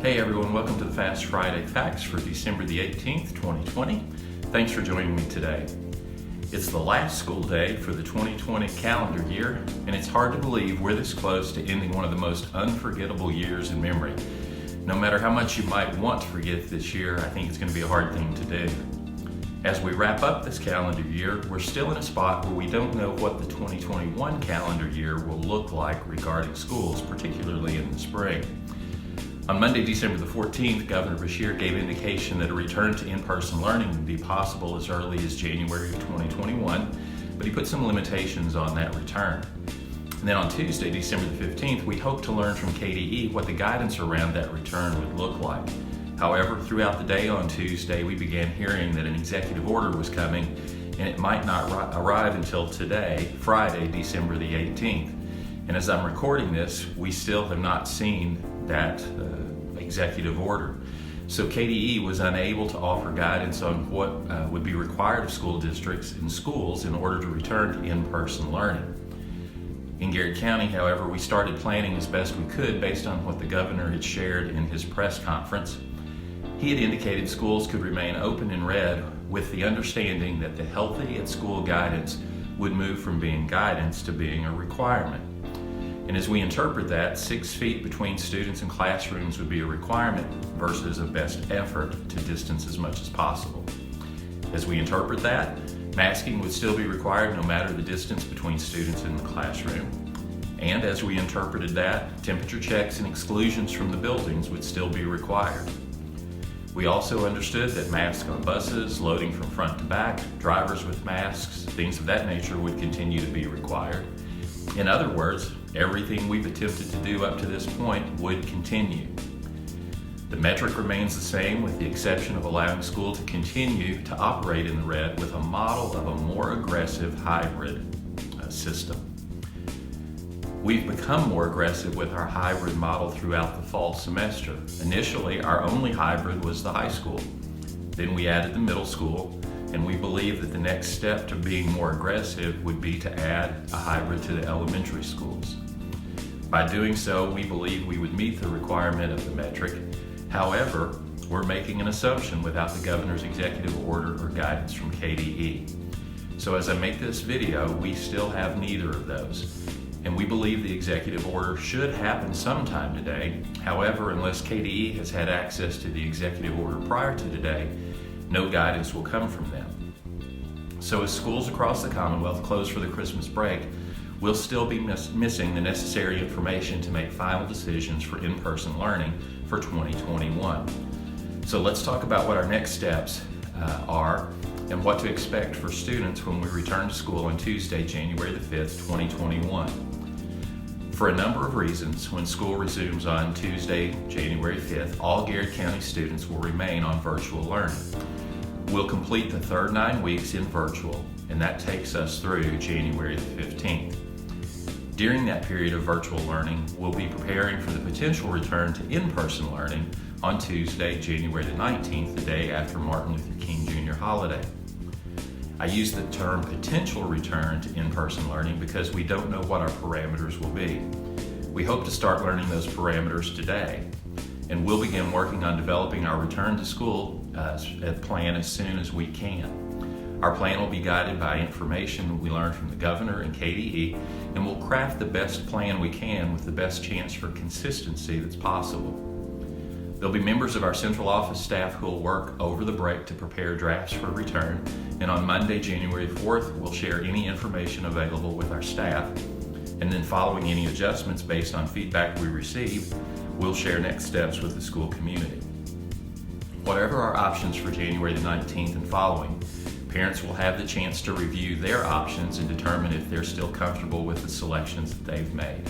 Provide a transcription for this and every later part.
Hey everyone, welcome to the Fast Friday Facts for December the 18th, 2020. Thanks for joining me today. It's the last school day for the 2020 calendar year, and it's hard to believe we're this close to ending one of the most unforgettable years in memory. No matter how much you might want to forget this year, I think it's going to be a hard thing to do. As we wrap up this calendar year, we're still in a spot where we don't know what the 2021 calendar year will look like regarding schools, particularly in the spring. On Monday, December the 14th, Governor Beshear gave indication that a return to in-person learning would be possible as early as January of 2021, but he put some limitations on that return. And then on Tuesday, December the 15th, we hope to learn from KDE what the guidance around that return would look like. However, throughout the day on Tuesday, we began hearing that an executive order was coming, and it might not arrive until today, Friday, December the 18th. And as I'm recording this, we still have not seen that executive order. So KDE was unable to offer guidance on what would be required of school districts and schools in order to return to in-person learning. In Garrett County, however, we started planning as best we could based on what the governor had shared in his press conference. He had indicated schools could remain open in red with the understanding that the Healthy at School guidance would move from being guidance to being a requirement. And as we interpret that, 6 feet between students and classrooms would be a requirement versus a best effort to distance as much as possible. As we interpret that, masking would still be required no matter the distance between students in the classroom. And as we interpreted that, temperature checks and exclusions from the buildings would still be required. We also understood that masks on buses, loading from front to back, drivers with masks, things of that nature would continue to be required. In other words, everything we've attempted to do up to this point would continue. The metric remains the same with the exception of allowing school to continue to operate in the red with a model of a more aggressive hybrid system. We've become more aggressive with our hybrid model throughout the fall semester. Initially, our only hybrid was the high school. Then we added the middle school, and we believe that the next step to being more aggressive would be to add a hybrid to the elementary schools. By doing so, we believe we would meet the requirement of the metric. However, we're making an assumption without the governor's executive order or guidance from KDE. So as I make this video, we still have neither of those. And we believe the executive order should happen sometime today. However, unless KDE has had access to the executive order prior to today, no guidance will come from them. So as schools across the Commonwealth close for the Christmas break, we'll still be missing the necessary information to make final decisions for in-person learning for 2021. So let's talk about what our next steps are and what to expect for students when we return to school on Tuesday, January the 5th, 2021. For a number of reasons, when school resumes on Tuesday, January 5th, all Garrett County students will remain on virtual learning. We'll complete the third 9 weeks in virtual, and that takes us through January the 15th. During that period of virtual learning, we'll be preparing for the potential return to in-person learning on Tuesday, January the 19th, the day after Martin Luther King Jr. holiday. I use the term potential return to in-person learning because we don't know what our parameters will be. We hope to start learning those parameters today, and we'll begin working on developing our return to school plan as soon as we can. Our plan will be guided by information we learned from the governor and KDE, and we'll craft the best plan we can with the best chance for consistency that's possible. There'll be members of our central office staff who will work over the break to prepare drafts for return, and on Monday, January 4th, we'll share any information available with our staff, and then following any adjustments based on feedback we receive, we'll share next steps with the school community. Whatever our options for January the 19th and following, parents will have the chance to review their options and determine if they're still comfortable with the selections that they've made.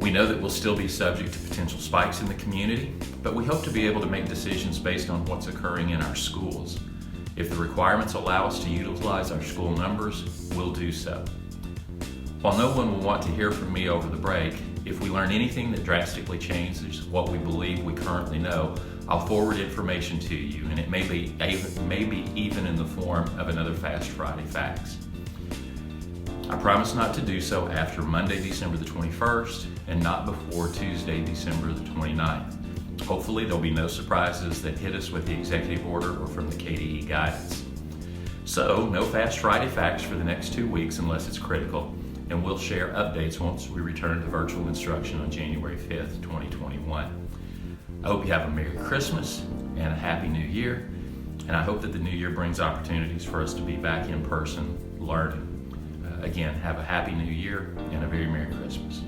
We know that we'll still be subject to potential spikes in the community, but we hope to be able to make decisions based on what's occurring in our schools. If the requirements allow us to utilize our school numbers, we'll do so. While no one will want to hear from me over the break, if we learn anything that drastically changes what we believe we currently know, I'll forward information to you, and it may be even in the form of another Fast Friday Facts. I promise not to do so after Monday, December the 21st, and not before Tuesday, December the 29th. Hopefully there'll be no surprises that hit us with the executive order or from the KDE guidance. So, no Fast Friday facts for the next 2 weeks unless it's critical, and we'll share updates once we return to virtual instruction on January 5th, 2021. I hope you have a Merry Christmas and a Happy New Year, and I hope that the new year brings opportunities for us to be back in person learning. Again, have a Happy New Year and a very Merry Christmas.